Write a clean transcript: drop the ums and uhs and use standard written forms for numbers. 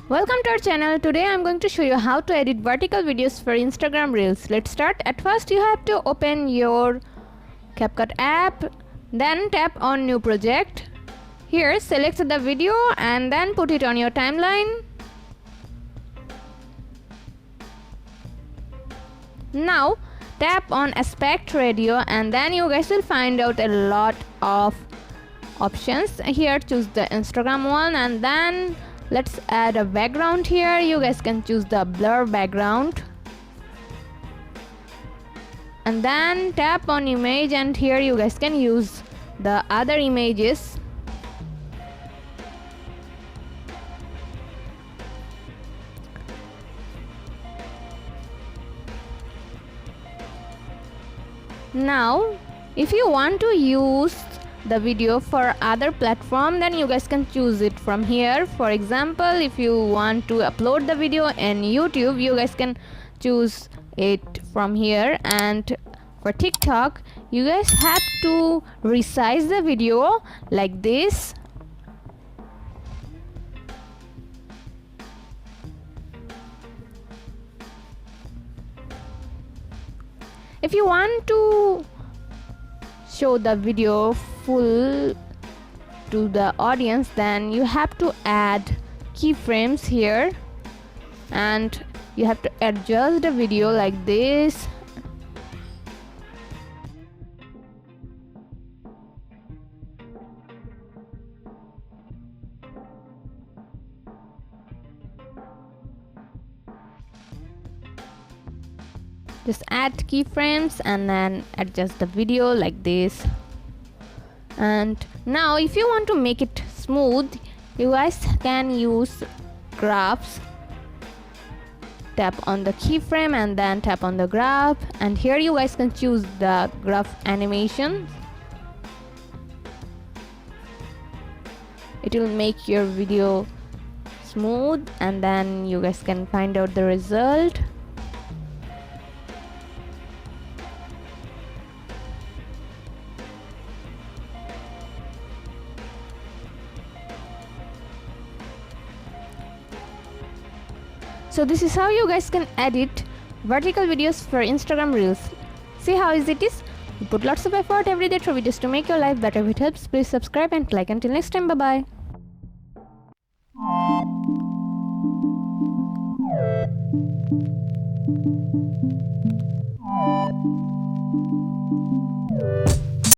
Welcome to our channel. Today I'm going to show you how to edit vertical videos for Instagram Reels. Let's start. At first you have to open your CapCut app, then tap on new project. Here select the video and then put it on your timeline. Now tap on aspect ratio and then you guys will find out a lot of options. Here choose the Instagram one and then let's add a background. Here you guys can choose the blur background and then tap on image, and here you guys can use the other images. Now if you want to use the video for other platform, then you guys can choose it from here. For example, if you want to upload the video in YouTube, you guys can choose it from here. And for TikTok, you guys have to resize the video like this. If you want to show the video full to the audience, then you have to add keyframes here and you have to adjust the video like this. Just add keyframes and then adjust the video like this. And now if you want to make it smooth, you guys can use graphs. Tap on the keyframe and then tap on the graph, and here you guys can choose the graph animation. It will make your video smooth and then you guys can find out the result. So this is how you guys can edit vertical videos for Instagram Reels. See how easy it is? We put lots of effort every day for videos to make your life better. If it helps, please subscribe and like. Until next time, bye bye.